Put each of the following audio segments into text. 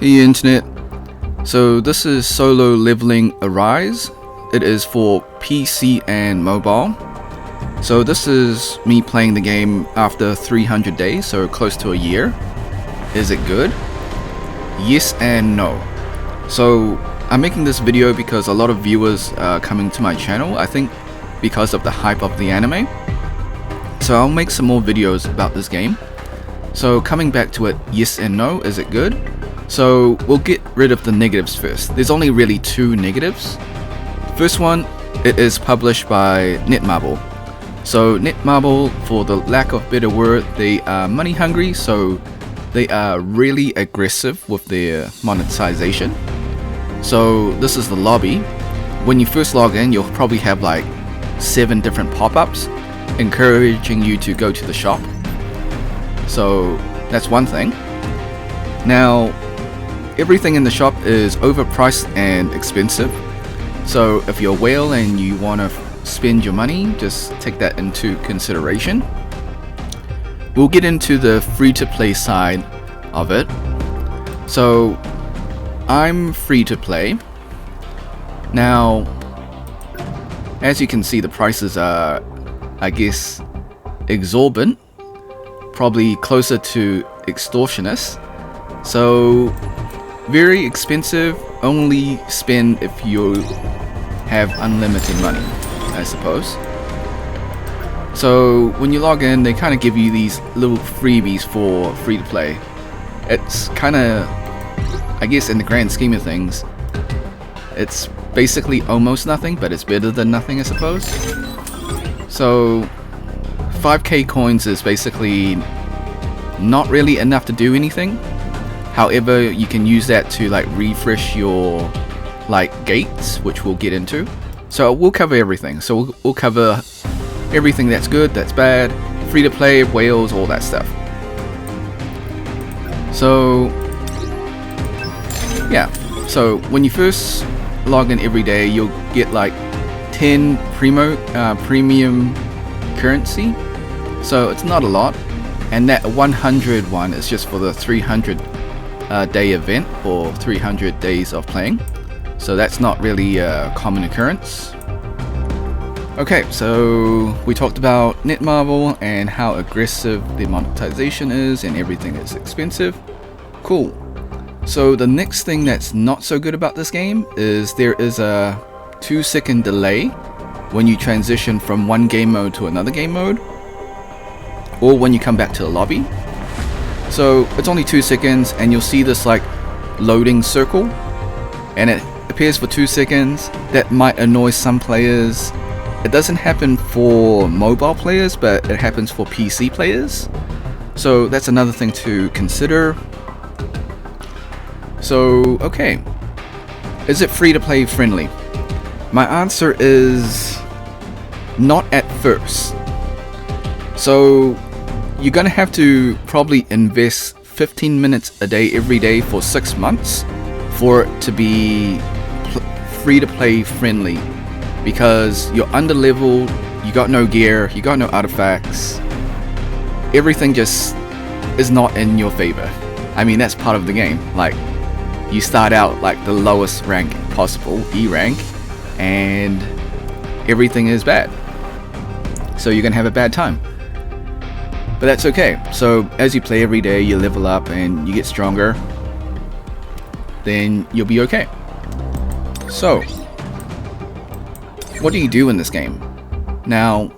Hey internet, so this is Solo Leveling Arise. It is for PC and mobile. So this is me playing the game after 300 days, so close to a year. Is it good? Yes and no. So I'm making this video because a lot of viewers are coming to my channel, I think because of the hype of the anime. So I'll make some more videos about this game. So coming back to it, yes and no, is it good? So we'll get rid of the negatives first. There's only really two negatives. First one, it is published by Netmarble. So Netmarble, for the lack of better word, they are money hungry, so they are really aggressive with their monetization. So this is the lobby. When you first log in, you'll probably have like 7 different pop-ups encouraging you to go to the shop. So that's one thing. Now, everything in the shop is overpriced and expensive. So if you're a whale and you want to spend your money, just take that into consideration. We'll get into the free-to-play side of it. So I'm free-to-play. Now, as you can see, the prices are, I guess, exorbitant. Probably closer to extortionist. So very expensive, only spend if you have unlimited money, I suppose. So when you log in, they kind of give you these little freebies for free to play. It's kind of, I guess in the grand scheme of things, it's basically almost nothing, but it's better than nothing, I suppose. So 5k coins is basically not really enough to do anything. However, you can use that to like refresh your like gates, which we'll get into. So we'll cover everything. So we'll cover everything that's good, that's bad, free to play, whales, all that stuff. So yeah, so when you first log in every day, you'll get like 10 premium currency. So it's not a lot, and that 100 one is just for the 300 day event, or 300 days of playing. So that's not really a common occurrence. Okay, so we talked about Netmarble and how aggressive the monetization is and everything is expensive. Cool. So the next thing that's not so good about this game is there is a 2-second delay when you transition from one game mode to another game mode, or when you come back to the lobby. So it's only 2 seconds, and you'll see this like loading circle, and it appears for 2 seconds. That might annoy some players. It doesn't happen for mobile players, but it happens for PC players. So that's another thing to consider. So okay, is it free to play friendly? My answer is not at first. So you're gonna have to probably invest 15 minutes a day every day for 6 months for it to be free to play friendly, because you're under leveled, you got no gear, you got no artifacts, everything just is not in your favor. I mean, that's part of the game. Like, you start out like the lowest rank possible, E rank, and everything is bad, so you're gonna have a bad time. But that's okay. So as you play every day, you level up and you get stronger, then you'll be okay. So what do you do in this game? Now,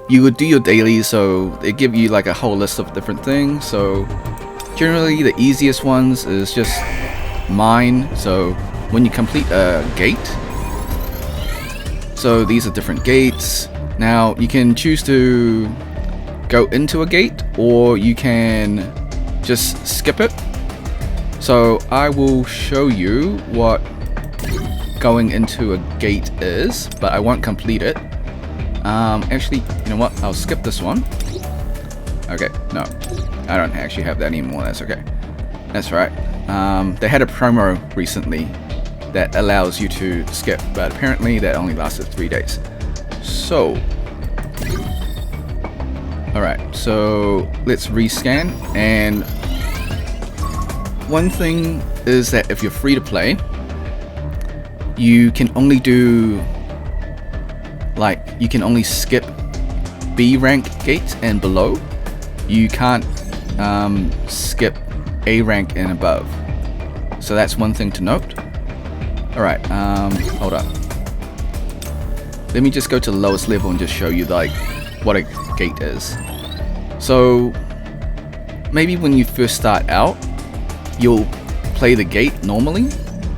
you would do your dailies, so they give you like a whole list of different things. So generally the easiest ones is just mine. So when you complete a gate, so these are different gates. Now you can choose to go into a gate, or you can just skip it. So I will show you what going into a gate is, but I won't complete it. Actually, you know what, I'll skip this one. Okay, no, I don't actually have that anymore. That's okay, that's right. They had a promo recently that allows you to skip, but apparently that only lasted 3 days. So alright, so let's rescan, and one thing is that if you're free to play, you can only do, like, you can only skip B rank gates and below. You can't skip A rank and above. So that's one thing to note. Alright, hold up. Let me just go to the lowest level and just show you like what a gate is. So maybe when you first start out, you'll play the gate normally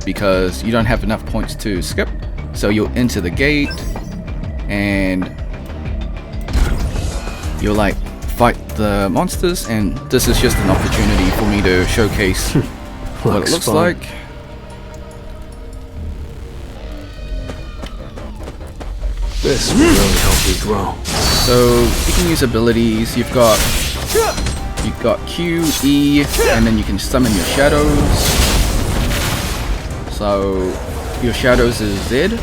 because you don't have enough points to skip. So you'll enter the gate and you'll like fight the monsters, and this is just an opportunity for me to showcase what it looks like. This will really help you grow. So you can use abilities. You've got Q, E, and then you can summon your shadows. So your shadows is Z.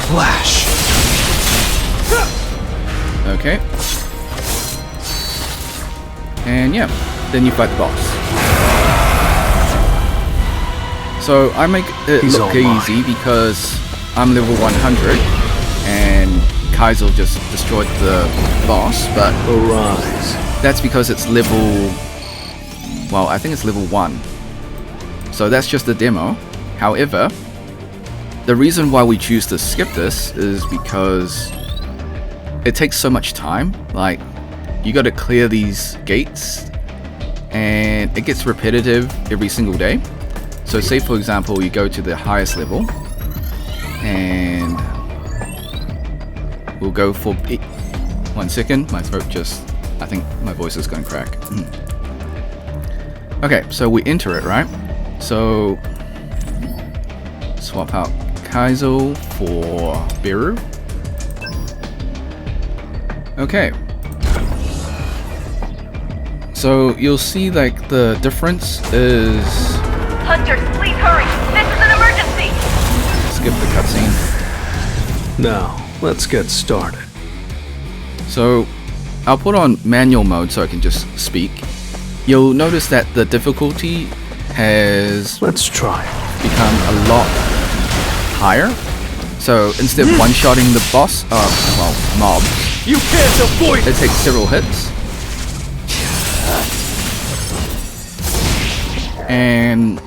Flash. Okay. And yeah, then you fight the boss. So I make it look easy because I'm level 100 and Kaizo just destroyed the boss, but Arise. that's because it's level, well, I think it's level 1. So that's just the demo. However, the reason why we choose to skip this is because it takes so much time. Like, you got to clear these gates and it gets repetitive every single day. So say for example you go to the highest level and we'll go for 1 second, my throat just, I think my voice is going to crack. Okay, so we enter it, right? So swap out Kaizo for Beru. Okay. So you'll see like the difference is... Hunters, please hurry! This is an emergency! Skip the cutscene. Now, let's get started. So I'll put on manual mode so I can just speak. You'll notice that the difficulty has Let's try. become a lot higher. So instead of one-shotting the boss, well, mob, You can't avoid it takes several hits. And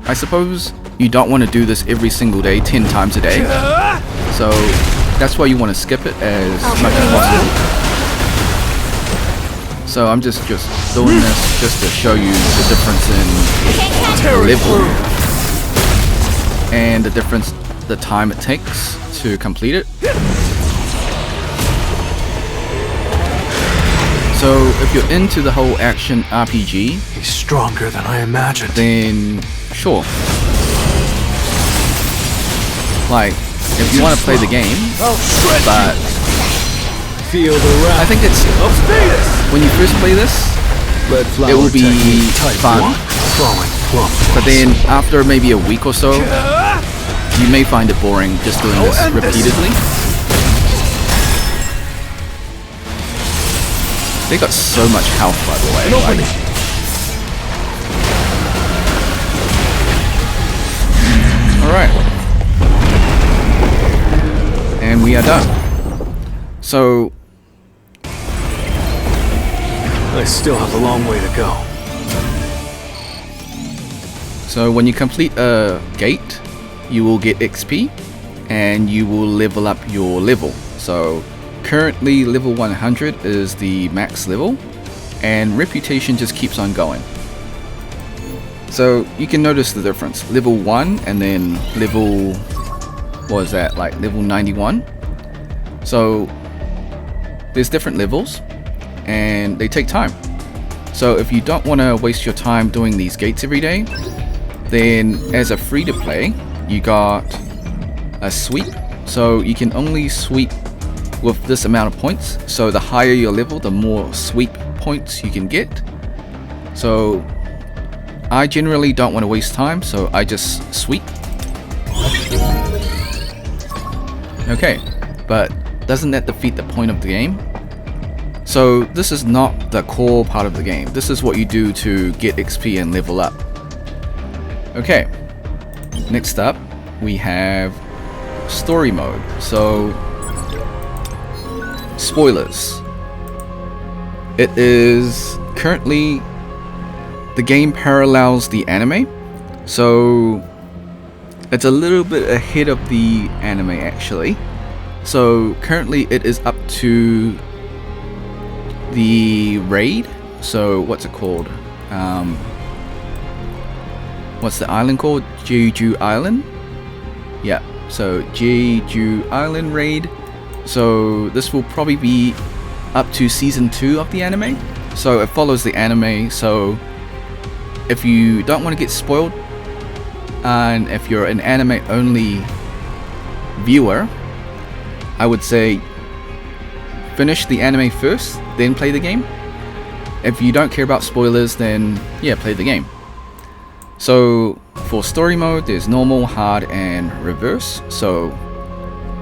I suppose you don't want to do this every single day, 10 times a day. So that's why you want to skip it as much as possible. So I'm just doing this just to show you the difference in level and the time it takes to complete it. So if you're into the whole action RPG, He's stronger than I imagined. then sure. Like, if you want to play the game, but Feel the wrath I think it's, of Venus. when you first play this, Red flower it will be technique type fun. 1. Throwing plump But then after maybe a week or so, you may find it boring just doing this repeatedly. They got so much health, by the way. Like, alright. And we are done. So, I still have a long way to go. So when you complete a gate, you will get XP and you will level up your level. So currently level 100 is the max level and reputation just keeps on going. So you can notice the difference. Level 1 and then level, what is that, like level 91. So there's different levels and they take time. So if you don't want to waste your time doing these gates every day, then as a free to play, you got a sweep. So you can only sweep with this amount of points. So the higher your level, the more sweep points you can get. So I generally don't want to waste time, so I just sweep. Okay, but doesn't that defeat the point of the game? So this is not the core part of the game. This is what you do to get XP and level up. Okay, next up we have story mode. So spoilers. It is currently, the game parallels the anime, so it's a little bit ahead of the anime actually. So currently it is up to the raid. So what's it called? What's the island called? Jeju Island? Yeah, so Jeju Island raid. So this will probably be up to season 2 of the anime. So it follows the anime. So if you don't want to get spoiled, and if you're an anime only viewer, I would say finish the anime first, then play the game. If you don't care about spoilers, then yeah, play the game. So for story mode, there's normal, hard, and reverse. So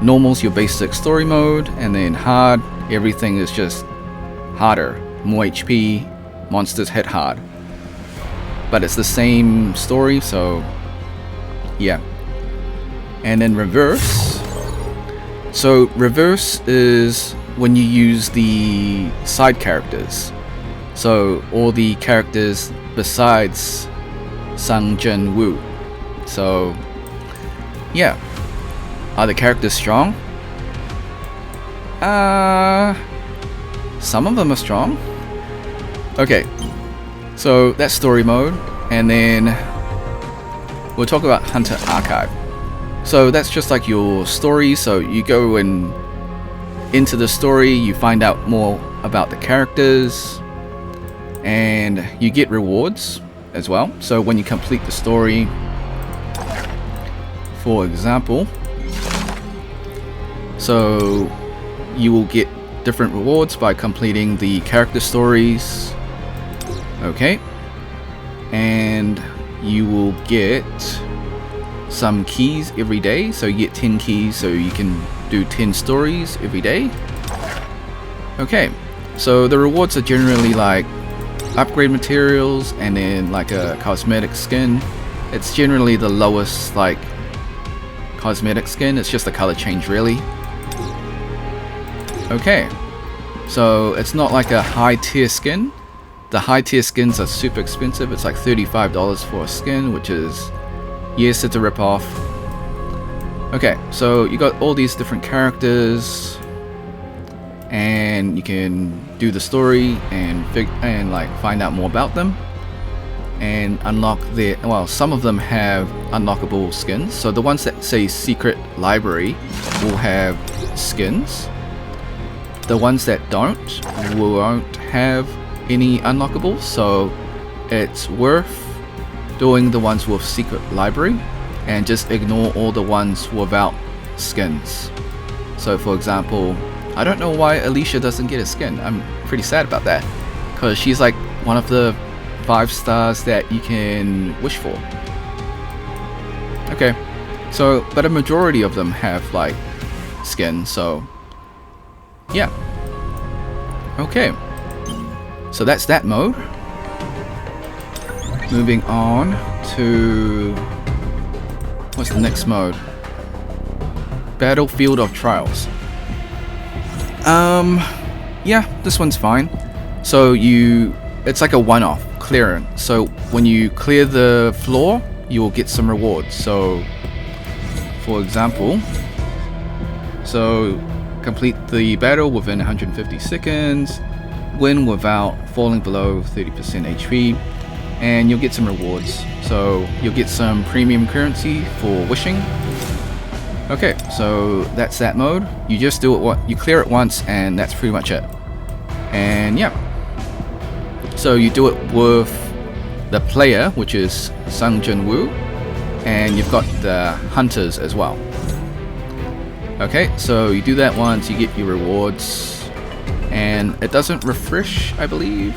normal's your basic story mode, and then hard, everything is just harder, more HP, monsters hit hard. But it's the same story, so yeah. And then reverse. So reverse is when you use the side characters. So all the characters besides Sang Jin Woo. So yeah. Are the characters strong? Some of them are strong. Okay. So that's story mode, and then we'll talk about Hunter Archive. So that's just like your story. So you go into the story, you find out more about the characters, and you get rewards as well. So when you complete the story, for example, so you will get different rewards by completing the character stories. Okay, and you will get some keys every day. So you get 10 keys, so you can do 10 stories every day. Okay, so the rewards are generally like upgrade materials, and then like a cosmetic skin. It's generally the lowest like cosmetic skin. It's just the color change really. Okay, so it's not like a high tier skin. The high tier skins are super expensive. It's like $35 for a skin, which is, yes, it's a rip-off. Okay, so you got all these different characters, and you can do the story and like find out more about them and unlock their, well, some of them have unlockable skins. So the ones that say secret library will have skins. The ones that don't won't have any unlockables, so it's worth doing the ones with secret library and just ignore all the ones without skins. So for example, I don't know why Alicia doesn't get a skin. I'm pretty sad about that, because she's like one of the 5 stars that you can wish for. Okay, so but a majority of them have like skin, so yeah. Okay, so that's that mode. Moving on to, what's the next mode? Battlefield of Trials. Yeah, this one's fine. So it's like a one-off clearance. So when you clear the floor, you will get some rewards. So for example, so complete the battle within 150 seconds, win without falling below 30% HP, and you'll get some rewards. So you'll get some premium currency for wishing. Okay, so that's that mode. You just do it, you clear it once, and that's pretty much it. And yeah, so you do it with the player, which is Sang Jin Woo, and you've got the hunters as well. Okay, so you do that once, you get your rewards, and it doesn't refresh, I believe.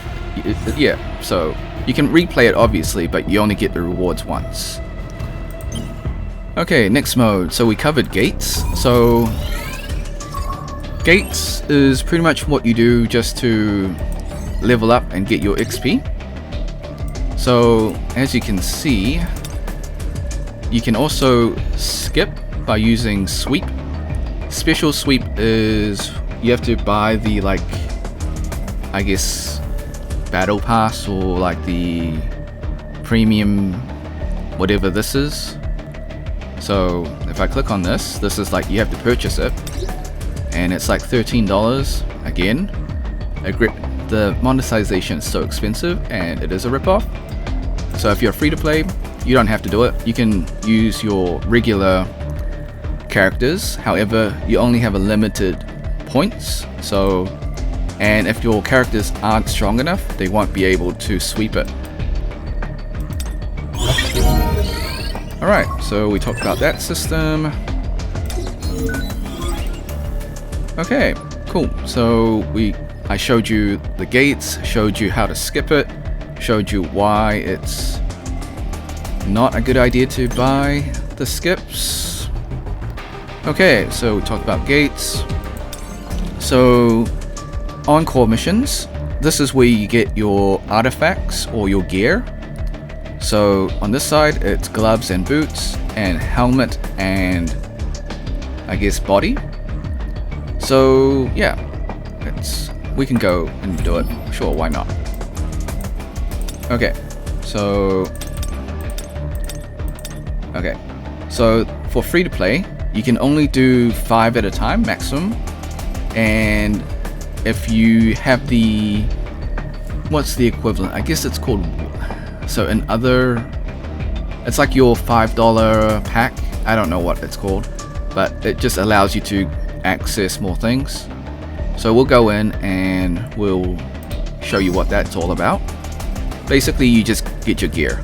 Yeah, so you can replay it obviously, but you only get the rewards once. Okay, next mode. So we covered gates. So Gates is pretty much what you do just to level up and get your XP. So as you can see, you can also skip by using sweep. Special sweep is you have to buy the, like, I guess, battle pass or like the premium whatever this is. So if I click on this, this is like you have to purchase it, and it's like $13 again. The monetization is so expensive and it is a ripoff. So if you're free to play, you don't have to do it. You can use your regular characters. However, you only have a limited points. So, and if your characters aren't strong enough, they won't be able to sweep it. Alright, so we talked about that system. Okay, cool. So I showed you the gates, showed you how to skip it, showed you why it's not a good idea to buy the skips. Okay, so we talked about gates. So on core missions, this is where you get your artifacts or your gear. So on this side, it's gloves and boots and helmet and I guess body. So yeah, we can go and do it. Sure, why not? Okay, so for free to play, you can only do 5 at a time maximum. And if you have the, what's the equivalent? I guess it's called, so in other, it's like your $5 pack. I don't know what it's called, but it just allows you to access more things. So we'll go in and we'll show you what that's all about. Basically, you just get your gear.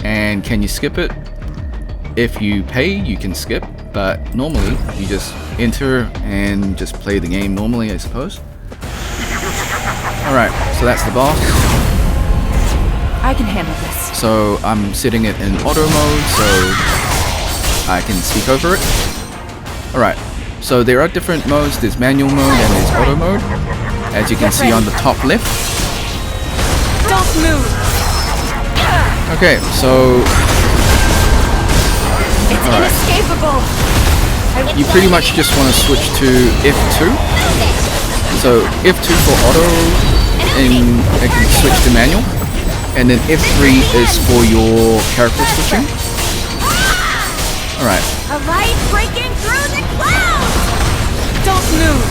And can you skip it? If you pay, you can skip, but normally you just enter and just play the game normally, I suppose. Alright, so that's the boss. I can handle this. So I'm setting it in auto mode so I can speak over it. Alright, so there are different modes. There's manual mode and there's auto mode. As you can see on the top left. Don't move. Okay, so It's inescapable. you pretty much just want to switch to F2. So F2 for auto, and it can switch to manual. And then F3 is for your character switching. Alright. A light breaking through the clouds. Don't move.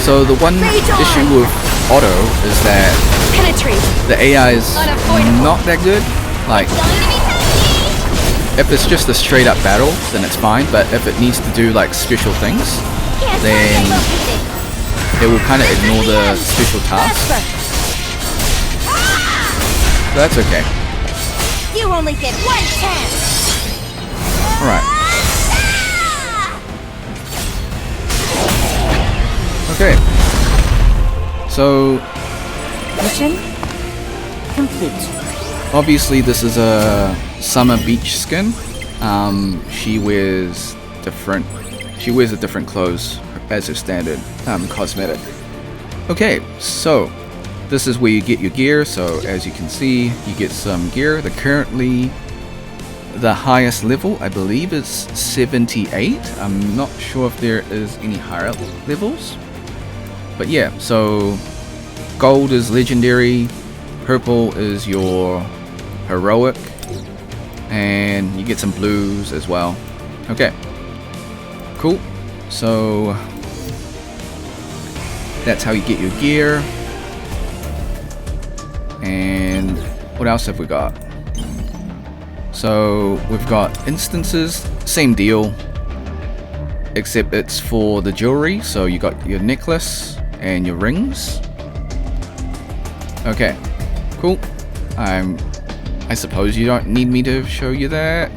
So the one issue with auto is that Penetrate. the AI is not that good. Like, if it's just a straight up battle, then it's fine, but if it needs to do like special things, then it will kind of ignore the special tasks. So that's okay. You only get one chance. Alright. Okay. So Mission complete. obviously this is a summer beach skin. She wears a different clothes as her standard cosmetic. Okay, so this is where you get your gear. So as you can see, you get some gear. Currently the highest level, I believe, is 78. I'm not sure if there is any higher levels. But yeah, so gold is legendary, purple is your heroic, and you get some blues as well. Okay, cool. So that's how you get your gear. And what else have we got? So we've got instances, same deal, except it's for the jewelry. So you got your necklace and your rings. Okay, cool. I suppose you don't need me to show you that.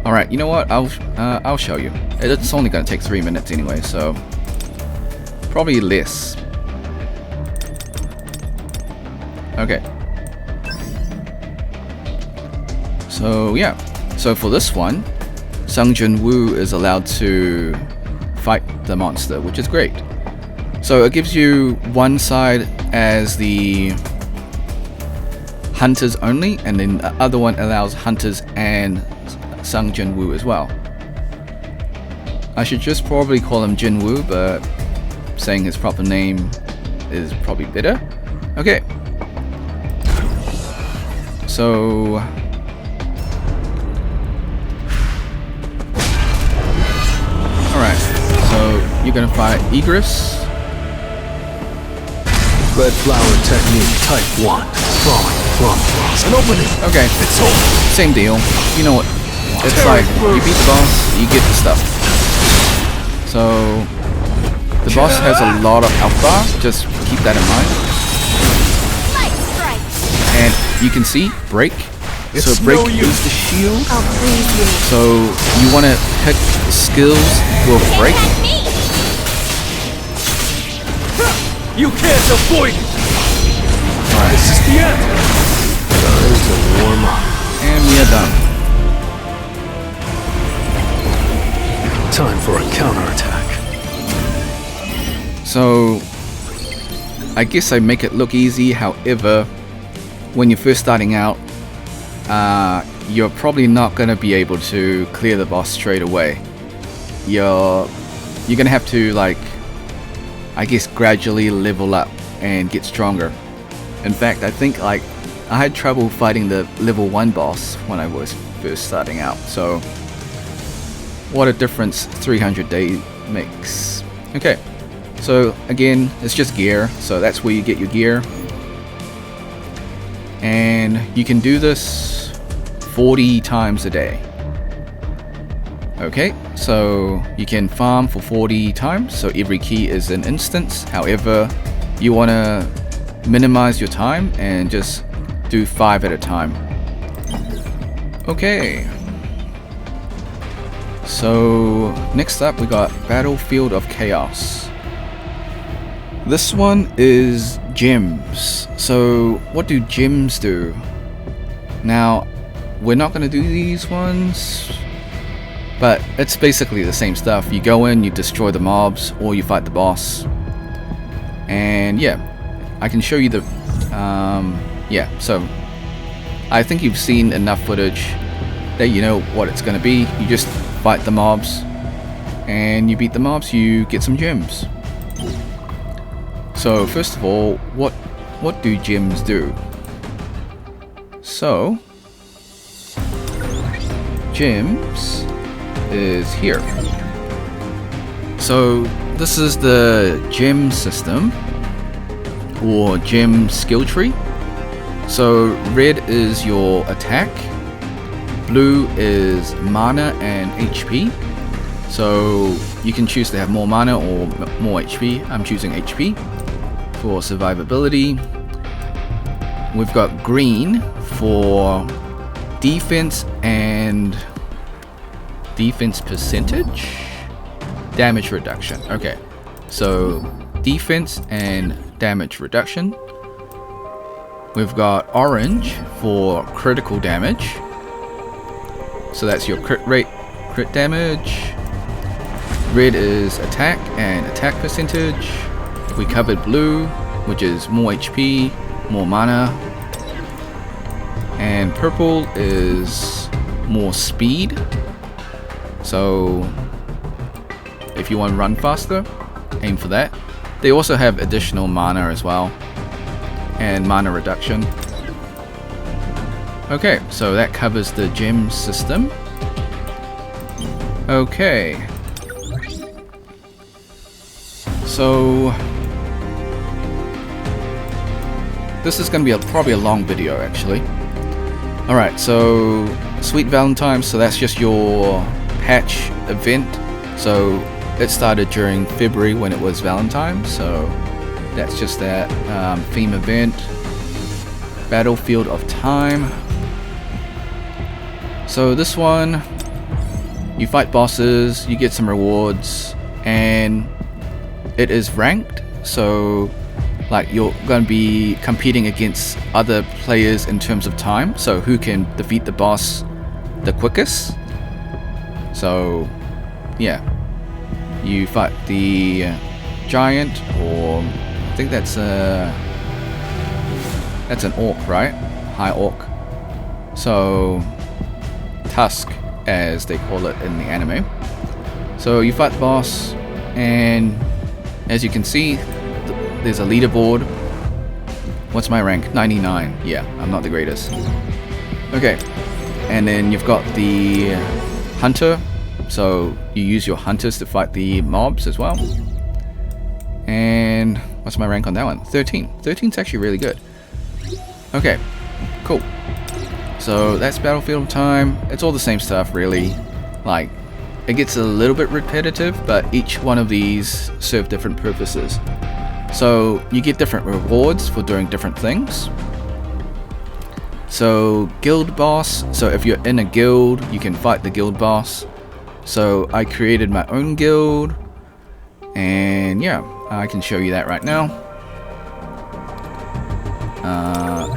All right, you know what? I'll show you. It's only going to take 3 minutes anyway, so probably less. Okay. So yeah, so for this one, Sung Jun Woo is allowed to fight the monster, which is great. So it gives you one side as the hunters only, and then the other one allows hunters and Sung Jinwoo as well. I should just probably call him Jinwoo, but saying his proper name is probably better. Okay. So alright, so you're gonna fight Egress. Red flower technique type 1. Throwing plum blast. An opening. Okay, It's over. same deal. You know what? It's like you beat the boss, you get the stuff. So the boss has a lot of health bar, just keep that in mind. Light strike. And you can see break. So It's break no use. is the shield. I'll freeze you. So you want to pick skills with break. Can't me. You can't avoid it. Alright, This is the end. Time to warm up. and we are done. Time for a counterattack. So I guess I make it look easy. However, when you're first starting out, you're probably not going to be able to clear the boss straight away. You're gonna have to, like, I guess, gradually level up and get stronger. In fact, I think like I had trouble fighting the level 1 boss when I was first starting out. So what a difference 300 days makes. Okay, so again, it's just gear, so that's where you get your gear. And you can do this 40 times a day. Okay, so you can farm for 40 times, so every key is an instance. However, you want to minimize your time and just do 5 at a time. Okay. So next up we got Battlefield of Chaos. This one is gems. So what do gems do? Now, we're not going to do these ones, but it's basically the same stuff. You go in, you destroy the mobs, or you fight the boss. And yeah, I can show you the yeah, so I think you've seen enough footage that you know what it's going to be. You just fight the mobs, and you beat the mobs, you get some gems. So first of all, what do gems do? So gems is here. So this is the gem system, or gem skill tree. So red is your attack, blue is mana and HP. So you can choose to have more mana or more HP. I'm choosing HP for survivability. We've got green for defense and defense percentage, damage reduction. Okay, so defense and damage reduction. We've got orange for critical damage, so that's your crit rate, crit damage. Red is attack and attack percentage. We covered blue, which is more HP, more mana. And purple is more speed. So if you want to run faster, aim for that. They also have additional mana as well, and mana reduction. Okay, so that covers the gem system. Okay. So this is going to be probably a long video actually. Alright, so Sweet Valentine, so that's just your patch event. So it started during February when it was Valentine, so that's just that theme event. Battlefield of Time. So this one, you fight bosses, you get some rewards, and it is ranked, so like you're going to be competing against other players in terms of time, so who can defeat the boss the quickest. So yeah, you fight the giant, or I think that's an orc, right? High orc. So Tusk, as they call it in the anime. So you fight the boss, and as you can see, there's a leaderboard. What's my rank? 99. Yeah, I'm not the greatest. Okay, and then you've got the hunter. So you use your hunters to fight the mobs as well. And what's my rank on that one? 13. 13's actually really good. Okay, cool. So that's Battlefield time. It's all the same stuff, really. Like, it gets a little bit repetitive, but each one of these serve different purposes. So you get different rewards for doing different things. So guild boss. So if you're in a guild, you can fight the guild boss. So I created my own guild, and yeah, I can show you that right now.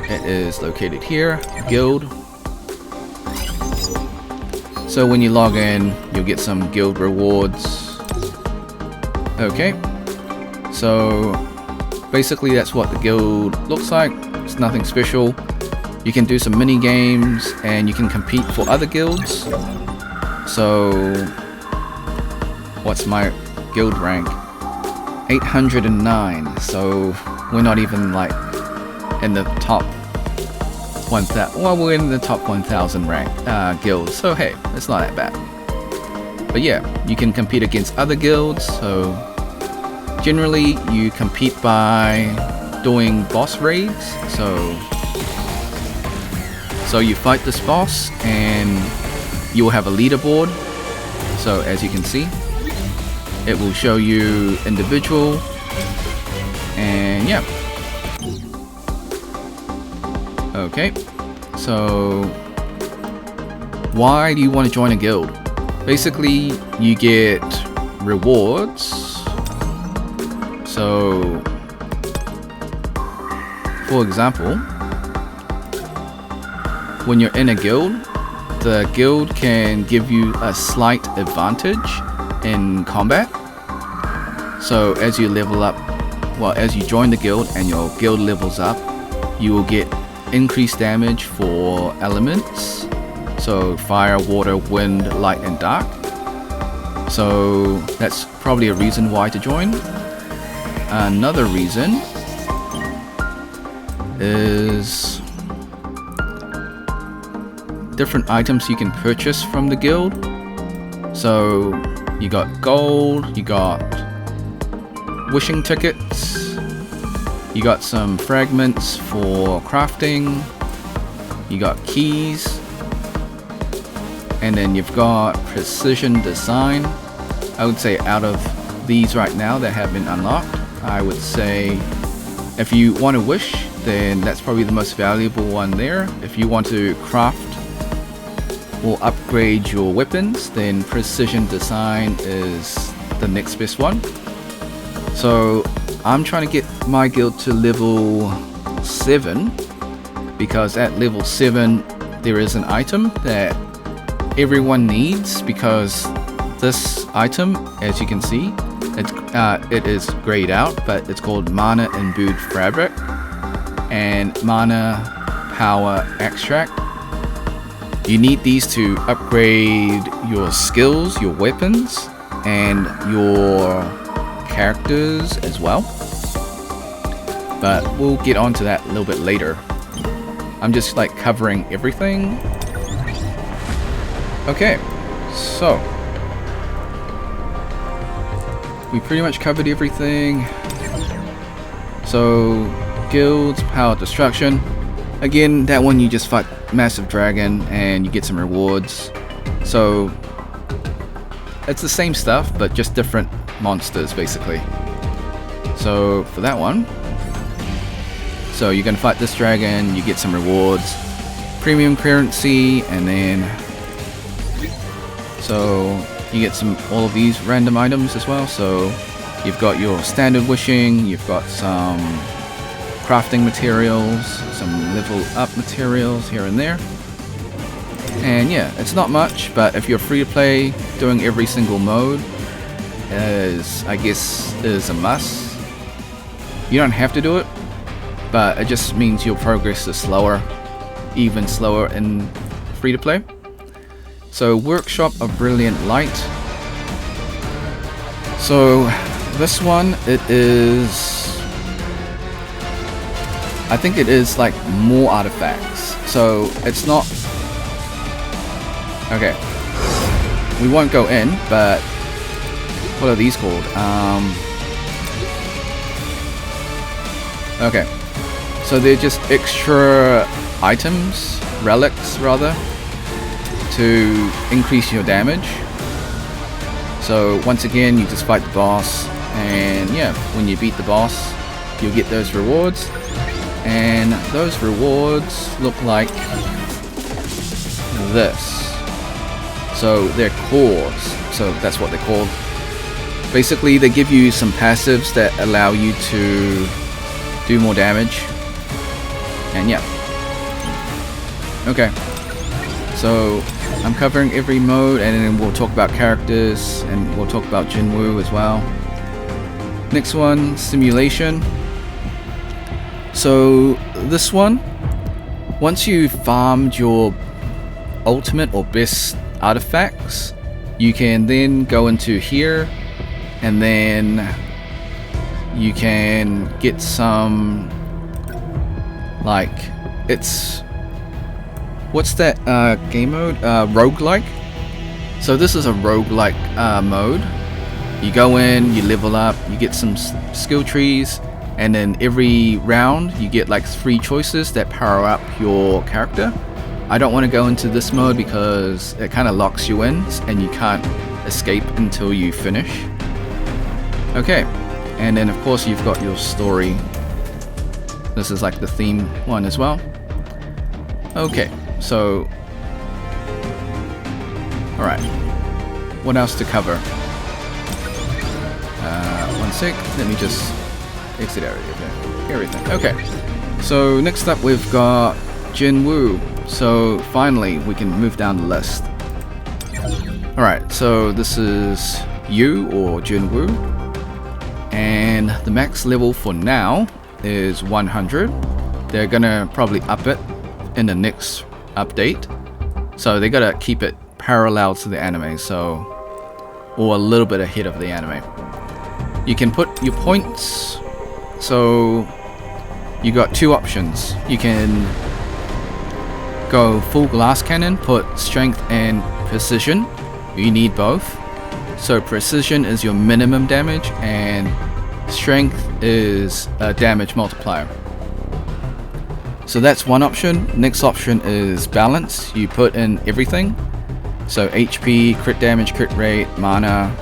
It is located here, guild. So when you log in, you'll get some guild rewards. Okay, so basically that's what the guild looks like. It's nothing special. You can do some mini games, and you can compete for other guilds. So what's my guild rank? 809. So we're not even like in the top 1,000. Well, we're in the top 1,000 rank guilds. So hey, it's not that bad. But yeah, you can compete against other guilds. So generally, you compete by doing boss raids. So you fight this boss, and you will have a leaderboard. So as you can see, it will show you individual, and yeah. Okay, so why do you want to join a guild? Basically, you get rewards. So for example, when you're in a guild, the guild can give you a slight advantage in combat. So as you level up, well, as you join the guild and your guild levels up, you will get increased damage for elements. So fire, water, wind, light, and dark. So that's probably a reason why to join. Another reason is different items you can purchase from the guild. So you got gold, you got wishing tickets, you got some fragments for crafting, you got keys, and then you've got precision design. I would say out of these right now that have been unlocked, I would say if you want to wish, then that's probably the most valuable one there. If you want to craft or upgrade your weapons, then precision design is the next best one. So I'm trying to get my guild to level 7, because at level 7 there is an item that everyone needs, because this item, as you can see, it is grayed out, but it's called Mana Imbued Fabric and Mana Power Extract. You need these to upgrade your skills, your weapons, and your characters as well. But we'll get onto that a little bit later. I'm just like covering everything. Okay, so we pretty much covered everything. So guilds, power destruction. Again, that one you just fight massive dragon and you get some rewards. So it's the same stuff, but just different monsters basically. So for that one, so you're gonna fight this dragon, you get some rewards, premium currency, and then so you get some all of these random items as well. So you've got your standard wishing, you've got some crafting materials, some level up materials here and there. And yeah, it's not much, but if you're free to play, doing every single mode, is, I guess, is a must. You don't have to do it, but it just means your progress is slower, even slower in free-to-play. So Workshop of Brilliant Light. So this one, it is, I think it is like more artifacts. So it's not, okay, we won't go in, but what are these called? Okay, so they're just extra items, relics rather, to increase your damage. So once again, you just fight the boss, and yeah, when you beat the boss, you'll get those rewards, and those rewards look like this. So they're cores, so that's what they're called. Basically, they give you some passives that allow you to do more damage, and yeah. Okay, so I'm covering every mode, and then we'll talk about characters, and we'll talk about Jinwoo as well. Next one, simulation. So this one, once you've farmed your ultimate or best artifacts, you can then go into here, and then you can get some, like, it's, what's that game mode? Roguelike. So this is a roguelike mode. You go in, you level up, you get some skill trees, and then every round you get like 3 choices that power up your character. I don't want to go into this mode because it kind of locks you in and you can't escape until you finish. Okay, and then of course you've got your story. This is like the theme one as well. Okay, so alright, what else to cover? One sec, let me just exit everything. Okay, so next up we've got Jinwoo. So finally we can move down the list. Alright, so this is Yu or Jinwoo, and the max level for now is 100. They're gonna probably up it in the next update, so they gotta keep it parallel to the anime, so, or a little bit ahead of the anime. You can put your points, so you got 2 options. You can go full glass cannon, put strength and precision. You need both. So precision is your minimum damage, and strength is a damage multiplier. So that's one option. Next option is balance. You put in everything. So HP, crit damage, crit rate, mana,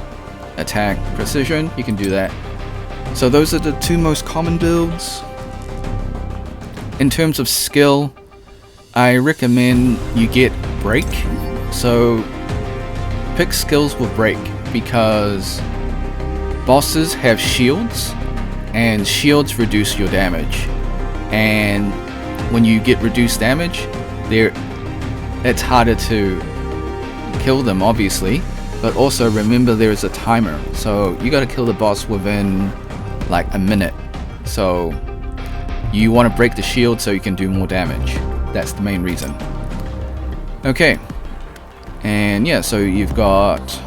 attack, precision. You can do that. So those are the 2 most common builds. In terms of skill, I recommend you get break. So pick skills with break, because bosses have shields, and shields reduce your damage. And when you get reduced damage, it's harder to kill them, obviously, but also remember there is a timer, so you got to kill the boss within like a minute. So you want to break the shield so you can do more damage. That's the main reason. Okay, and yeah, so you've got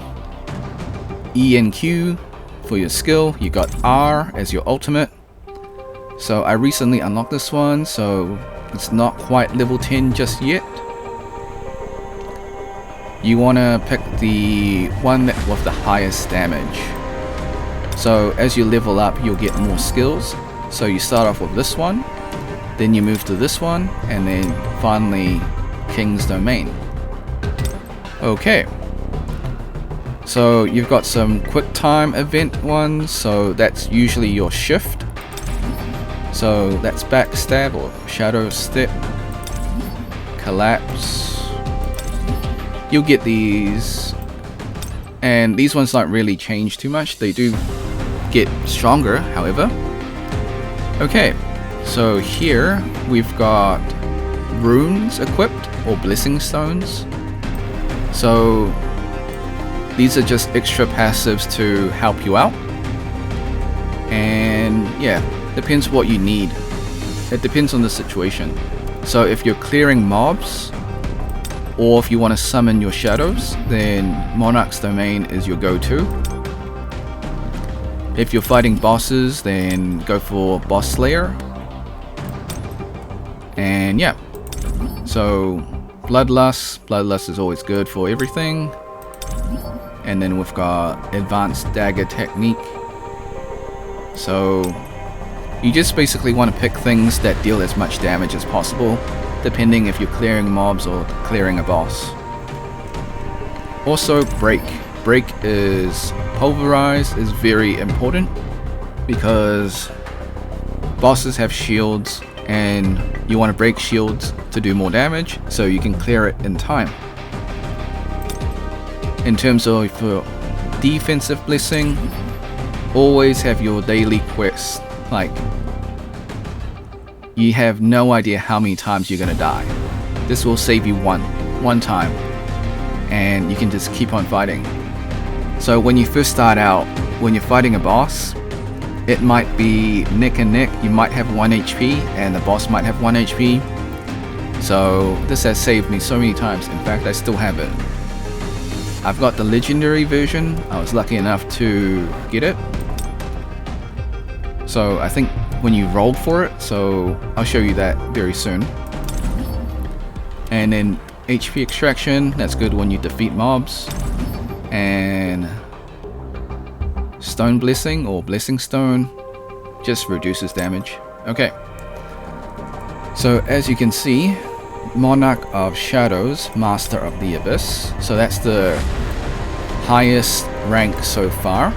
E and Q for your skill, you got R as your ultimate. So I recently unlocked this one, so it's not quite level 10 just yet. You want to pick the one with the highest damage. So as you level up, you'll get more skills. So you start off with this one, then you move to this one, and then finally King's Domain. Okay, so you've got some quick time event ones, so that's usually your shift. So that's backstab or shadow step, collapse. You'll get these, and these ones don't really change too much. They do get stronger, however. Okay, so here we've got runes equipped, or blessing stones. So These are just extra passives to help you out. And yeah, depends what you need. It depends on the situation. So if you're clearing mobs, or if you want to summon your shadows, then Monarch's Domain is your go-to. If you're fighting bosses, then go for Boss Slayer. And yeah, so Bloodlust is always good for everything. And then we've got Advanced Dagger Technique. So you just basically want to pick things that deal as much damage as possible, depending if you're clearing mobs or clearing a boss. Also, Break is Pulverize is very important because bosses have shields and you want to break shields to do more damage so you can clear it in time. In terms of defensive blessing, always have your daily quest. Like, you have no idea how many times you're gonna die. This will save you one time, and you can just keep on fighting. So when you first start out, when you're fighting a boss, it might be neck and neck. You might have 1 HP and the boss might have 1 HP. So this has saved me so many times. In fact, I still have it. I've got the legendary version. I was lucky enough to get it. So I think when you roll for it, so I'll show you that very soon. And then HP extraction, that's good when you defeat mobs. And Stone Blessing or Blessing Stone just reduces damage. Okay, so as you can see, Monarch of Shadows, Master of the Abyss, so that's the highest rank so far.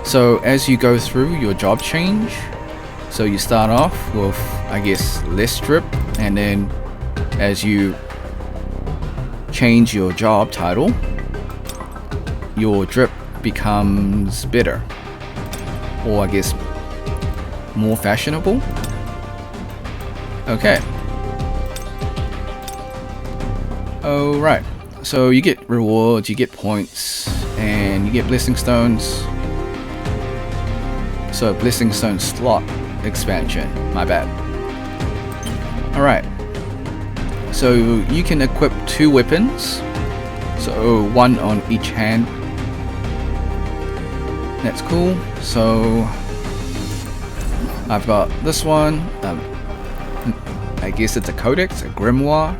So as you go through your job change, so you start off with, I guess, less drip, and then as you change your job title, your drip becomes better, or I guess more fashionable. Okay. Oh right, so you get rewards, you get points, and you get blessing stones. So blessing stone slot expansion, my bad. Alright, so you can equip 2 weapons, so 1 on each hand. That's cool. So I've got this one, I guess it's a codex, a grimoire,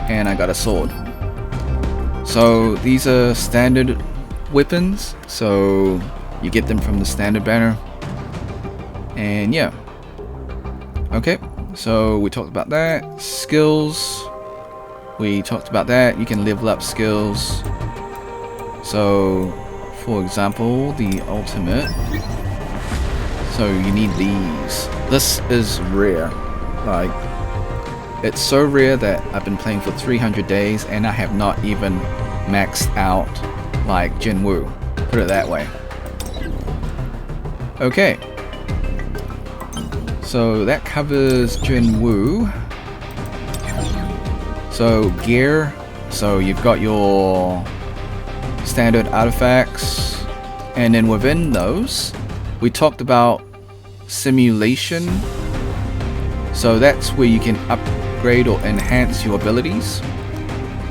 and I got a sword. So these are standard weapons, so you get them from the standard banner. And yeah, okay, so we talked about that. Skills, we talked about that. You can level up skills. So for example, the ultimate, so you need these. This is rare, like it's so rare that I've been playing for 300 days and I have not even maxed out like Jinwoo, put it that way. Okay, so that covers Jinwoo. So gear, so you've got your standard artifacts, and then within those we talked about simulation. So that's where you can upgrade or enhance your abilities.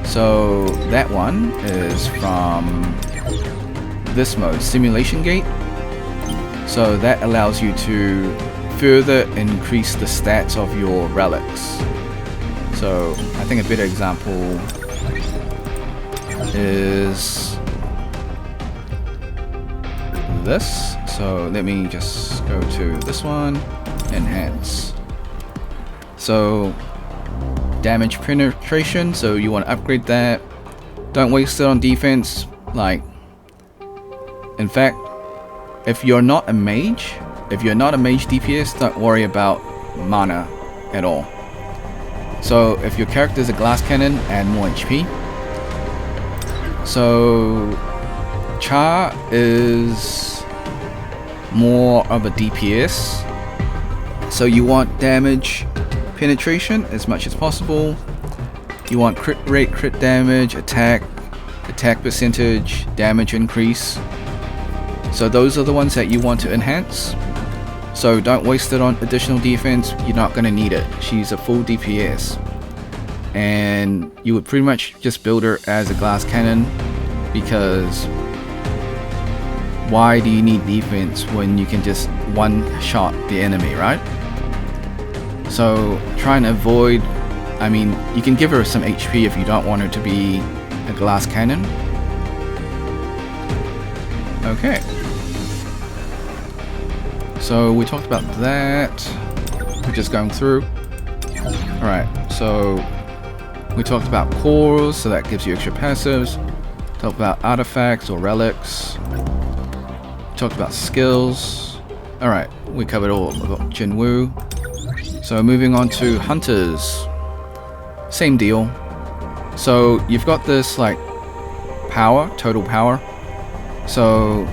So that one is from this mode, Simulation Gate. So that allows you to further increase the stats of your relics. So I think a better example is this. So let me just go to this one, enhance. So damage penetration, so you want to upgrade that. Don't waste it on defense. Like, in fact, if you're not a mage DPS, don't worry about mana at all. So if your character is a glass cannon, add more HP. So Char is more of a DPS, so you want damage penetration as much as possible. You want crit rate, crit damage, attack, attack percentage, damage increase. So those are the ones that you want to enhance. So don't waste it on additional defense, you're not going to need it. She's a full DPS. And you would pretty much just build her as a glass cannon, because why do you need defense when you can just one-shot the enemy, right? So try and avoid, I mean, you can give her some HP if you don't want her to be a glass cannon. Okay. So we talked about that. We're just going through. Alright, so we talked about cores, so that gives you extra passives. Talked about artifacts or relics. Talked about skills. Alright, we covered all about Jinwoo. So moving on to hunters. Same deal. So you've got this like power, total power. So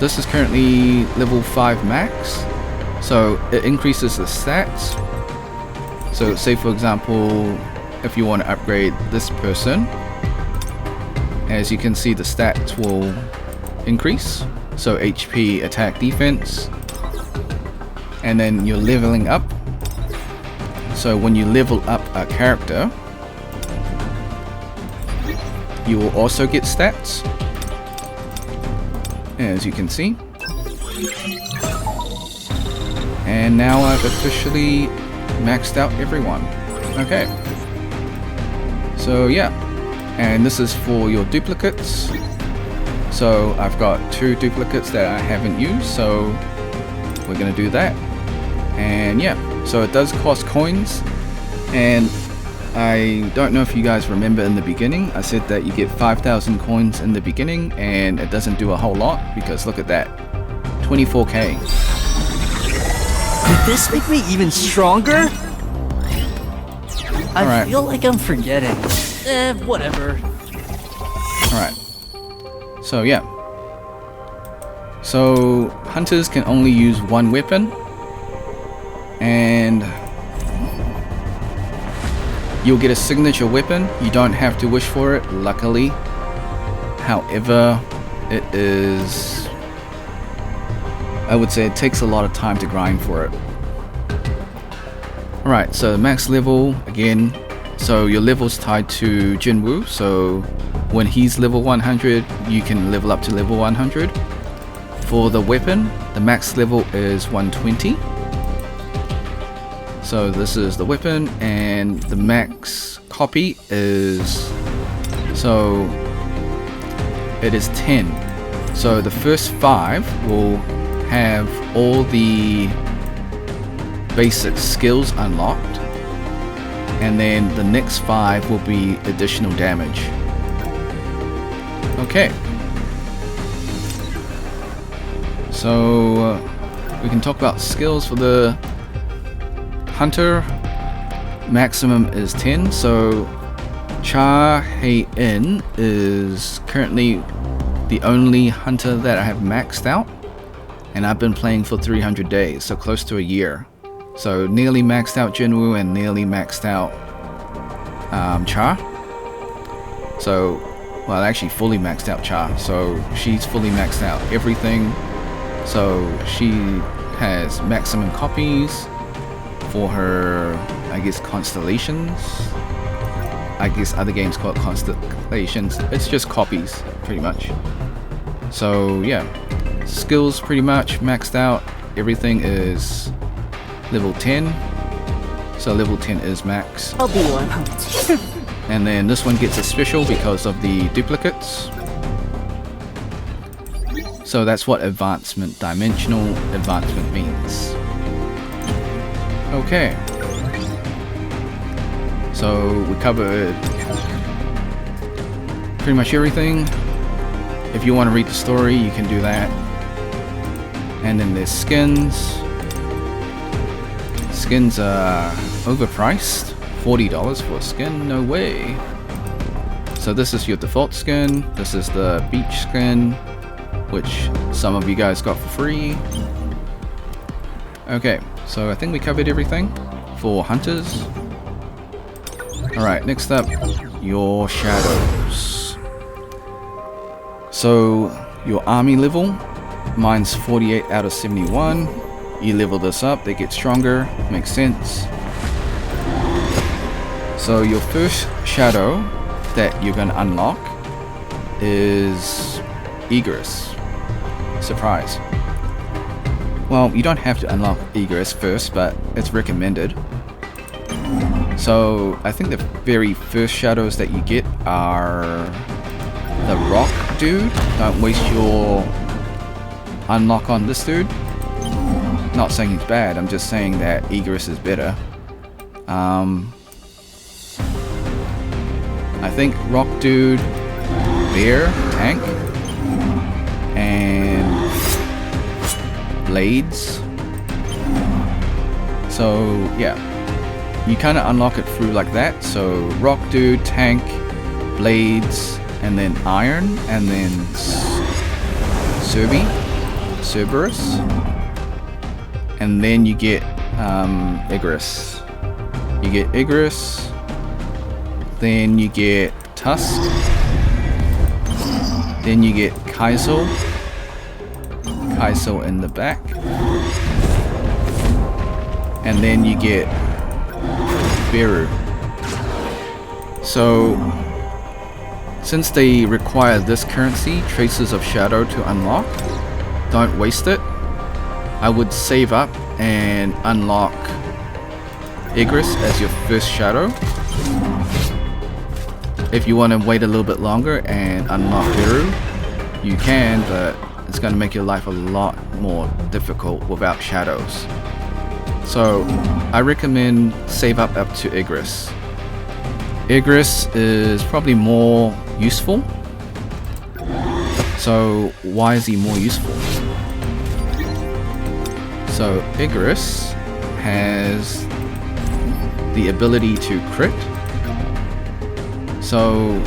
this is currently level 5 max. So it increases the stats. So say for example, if you want to upgrade this person, as you can see the stats will increase. So HP, attack, defense. And then you're leveling up. So when you level up a character, you will also get stats, as you can see. And now I've officially maxed out everyone. Okay. So yeah, and this is for your duplicates. So I've got 2 duplicates that I haven't used, so we're gonna do that. And yeah, so it does cost coins, and I don't know if you guys remember in the beginning, I said that you get 5,000 coins in the beginning, and it doesn't do a whole lot, because look at that, 24k. Did this make me even stronger? I feel like I'm forgetting. Whatever. Alright. So yeah. So hunters can only use one weapon. And you'll get a signature weapon. You don't have to wish for it, luckily. However, it is, I would say it takes a lot of time to grind for it. Alright, so max level again. So your level's tied to Jinwoo, so when he's level 100, you can level up to level 100. For the weapon, the max level is 120. So this is the weapon, and the max copy is, so it is 10. So the first 5 will have all the basic skills unlocked, and then the next 5 will be additional damage. Okay. So we can talk about skills for the hunter. Maximum is 10. So Cha Hei-in is currently the only hunter that I have maxed out, and I've been playing for 300 days, so close to a year. So nearly maxed out Jinwoo and nearly maxed out Cha. So, well, actually fully maxed out Cha. So she's fully maxed out everything. So she has maximum copies for her, I guess, constellations. I guess other games call it constellations. It's just copies, pretty much. So yeah, skills pretty much maxed out. Everything is level 10. So level 10 is max. I'll be your hunt. And then this one gets a special because of the duplicates. So that's what advancement, dimensional advancement means. Okay. So we covered pretty much everything. If you want to read the story, you can do that. And then there's skins. Skins are overpriced. $40 for a skin? No way. So this is your default skin. This is the beach skin, which some of you guys got for free. Okay, so I think we covered everything for hunters. Alright, next up, your shadows. So your army level, mine's 48 out of 71. You level this up, they get stronger, makes sense. So your first shadow that you're going to unlock is Egress. Surprise. Well, you don't have to unlock Egress first, but it's recommended. So I think the very first shadows that you get are the rock dude. Don't waste your unlock on this dude. Not saying he's bad, I'm just saying that Egress is better. I think rock dude, bear, tank, and blades. So yeah, you kind of unlock it through like that. So rock dude, tank, blades, and then iron, and then Cerberus, and then you get Egress. You get Egress, then you get Tusk, then you get Kaizo in the back, and then you get Beru. So since they require this currency, Traces of Shadow, to unlock, don't waste it. I would save up and unlock Egress as your first shadow. If you want to wait a little bit longer and unlock Beru, you can, but it's going to make your life a lot more difficult without shadows. So I recommend save up to Egress. Egress is probably more useful. So why is he more useful? So Egress has the ability to crit. So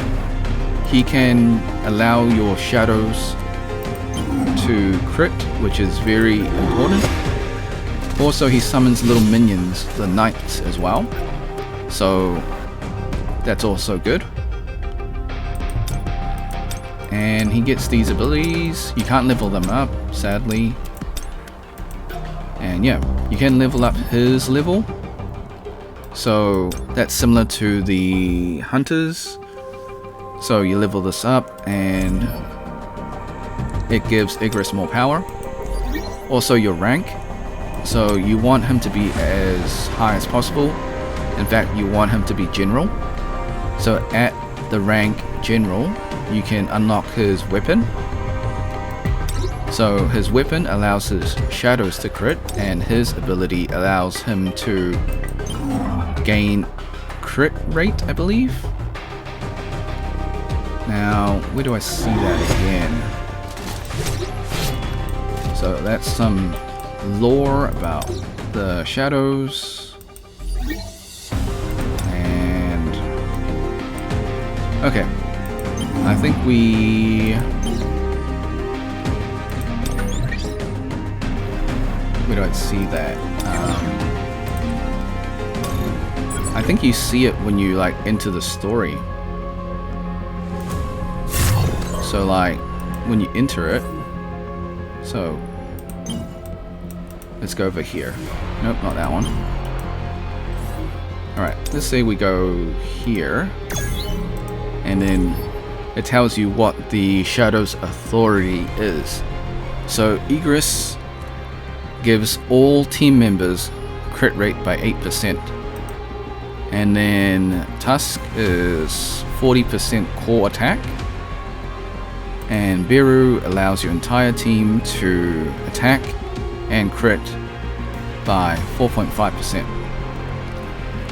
he can allow your shadows to crit, which is very important. Also, he summons little minions, the knights, as well. So that's also good. And he gets these abilities. You can't level them up, sadly. And yeah, you can level up his level. So that's similar to the hunters. So you level this up and it gives Egress more power. Also your rank. So you want him to be as high as possible. In fact, you want him to be general. So at the rank general, you can unlock his weapon. So his weapon allows his shadows to crit, and his ability allows him to gain crit rate, I believe. Now, where do I see that again? So that's some lore about the shadows. And okay, I think where do I see that? I think you see it when you like enter the story. So like when you enter it, so let's go over here. Nope, not that one. Alright, let's say we go here, and then it tells you what the Shadow's authority is. So Egress gives all team members crit rate by 8%. And then Tusk is 40% core attack. And Beru allows your entire team to attack and crit by 4.5%.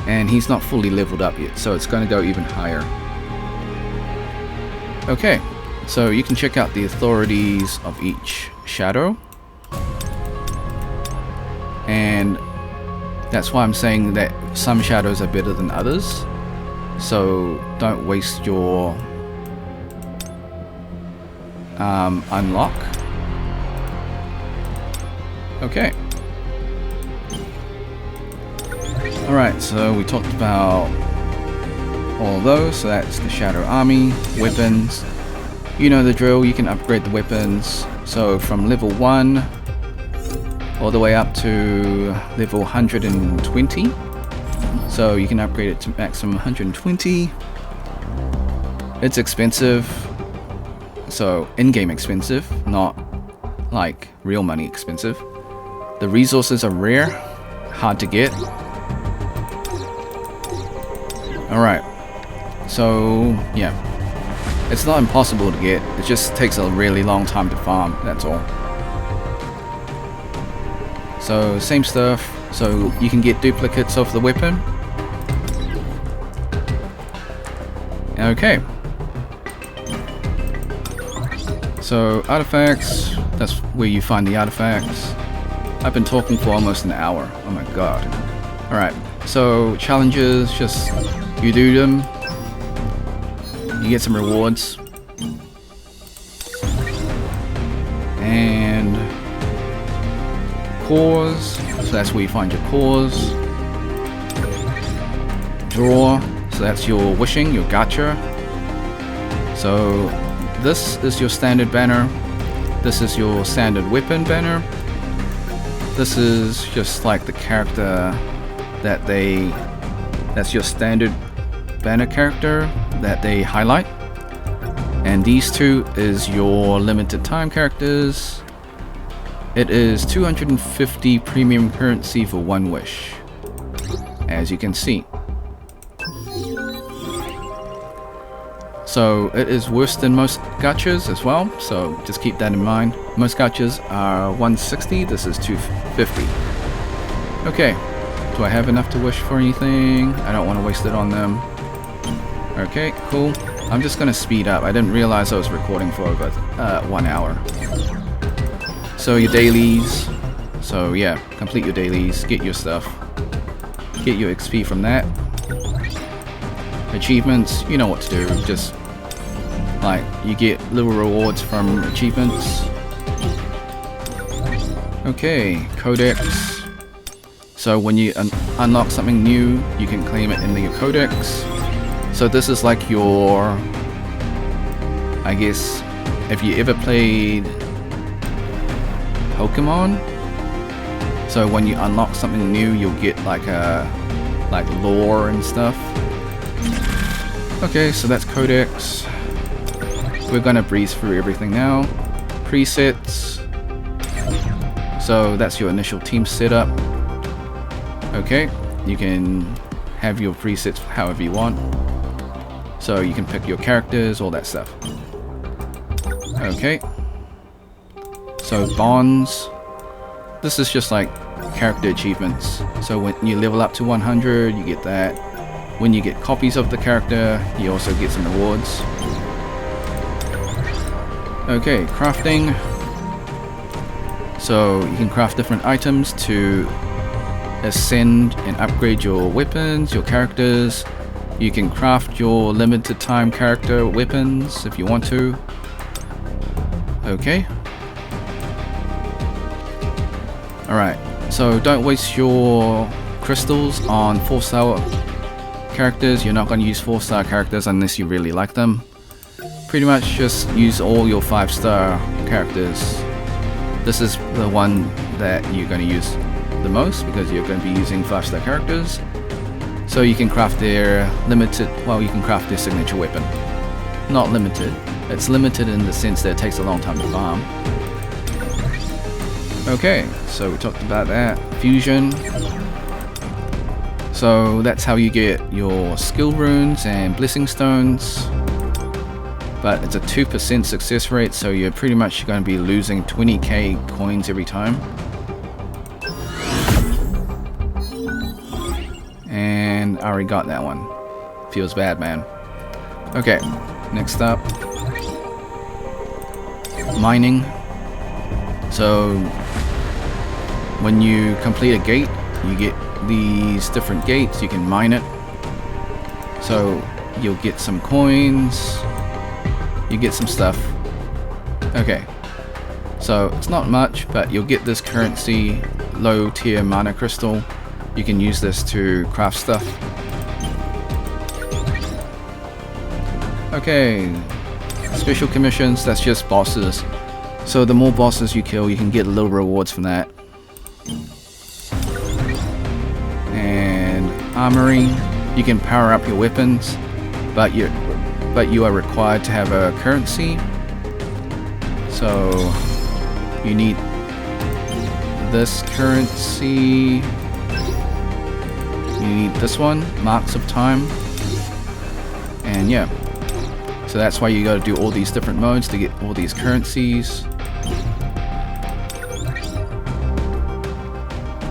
And he's not fully leveled up yet, so it's going to go even higher. Okay, so you can check out the authorities of each shadow. And that's why I'm saying that some shadows are better than others. So don't waste your unlock. Okay. Alright, so we talked about all of those. So that's the Shadow Army, weapons, You know the drill, you can upgrade the weapons. So from level 1 all the way up to level 120. So you can upgrade it to maximum 120. It's expensive. So in-game expensive, not like real money expensive. The resources are rare, hard to get. Alright, so yeah. It's not impossible to get, it just takes a really long time to farm, that's all. So same stuff, so you can get duplicates of the weapon. Okay. So artifacts, that's where you find the artifacts. I've been talking for almost an hour, oh my god. Alright, so challenges, just you do them. You get some rewards. And cores, so that's where you find your cores. Draw, so that's your wishing, your gacha. So this is your standard banner. This is your standard weapon banner. This is just like the character that that's your standard banner character that they highlight, and these two is your limited time characters. It is 250 premium currency for one wish, as you can see. So it is worse than most gachas as well, so just keep that in mind. Most gachas are 160, this is 250. Okay, do I have enough to wish for anything? I don't want to waste it on them. Okay, cool. I'm just gonna speed up. I didn't realize I was recording for over 1 hour. So your dailies. So yeah, complete your dailies, get your stuff. Get your XP from that. Achievements, you know what to do. Just like you get little rewards from achievements. Okay, codex. So when you unlock something new, you can claim it in your codex. So this is like your, I guess, if you ever played Pokemon, so when you unlock something new, you'll get like lore and stuff. Okay, so that's codex. We're gonna breeze through everything now. Presets. So that's your initial team setup. Okay, you can have your presets however you want. So you can pick your characters, all that stuff. Okay. So bonds. This is just like character achievements. So when you level up to 100, you get that. When you get copies of the character, you also get some rewards. Okay, crafting. So you can craft different items to ascend and upgrade your weapons, your characters. You can craft your limited time character weapons if you want to. Okay. Alright, so don't waste your crystals on 4-star characters. You're not going to use 4-star characters unless you really like them. Pretty much just use all your 5-star characters. This is the one that you're going to use the most because you're going to be using 5-star characters. So you can craft their limited, well, you can craft their signature weapon. Not limited. It's limited in the sense that it takes a long time to farm. Okay, so we talked about that. Fusion. So that's how you get your skill runes and blessing stones. But it's a 2% success rate, so you're pretty much going to be losing 20k coins every time. And I already got that one. Feels bad, man. Okay, next up. Mining. So when you complete a gate, you get these different gates. You can mine it. So you'll get some coins. You get some stuff. Okay. So it's not much, but you'll get this currency, low tier mana crystal. You can use this to craft stuff. Okay. Special commissions, that's just bosses. So the more bosses you kill, you can get little rewards from that. And armory, you can power up your weapons, but you are required to have a currency. So you need this currency. You need this one, Marks of Time. And yeah. So that's why you gotta do all these different modes to get all these currencies.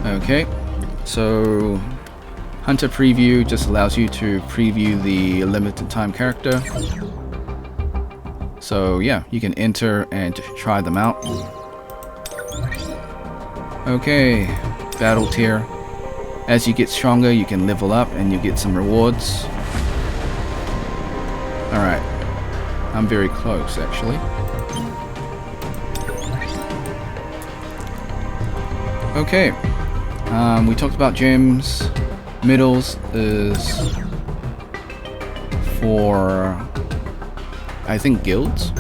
Okay, so Hunter Preview just allows you to preview the limited time character. So yeah, you can enter and try them out. Okay, Battle Tier. As you get stronger, you can level up and you get some rewards. Alright, I'm very close actually. Okay, we talked about gems. Medals is for, I think, guilds.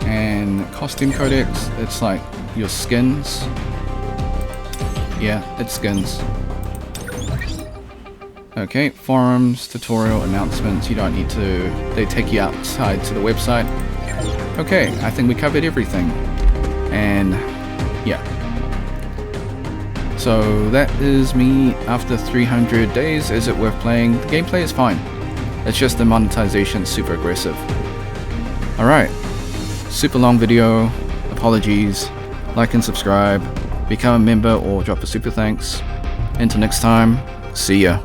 And costume codex, it's like your skins. Yeah, it's skins. Okay, forums, tutorial, announcements, you don't need to, they take you outside to the website. Okay, I think we covered everything. And yeah. So that is me after 300 days. Is it worth playing? The gameplay is fine. It's just the monetization super aggressive. Alright, super long video, apologies. Like and subscribe, become a member or drop a super thanks. Until next time, see ya.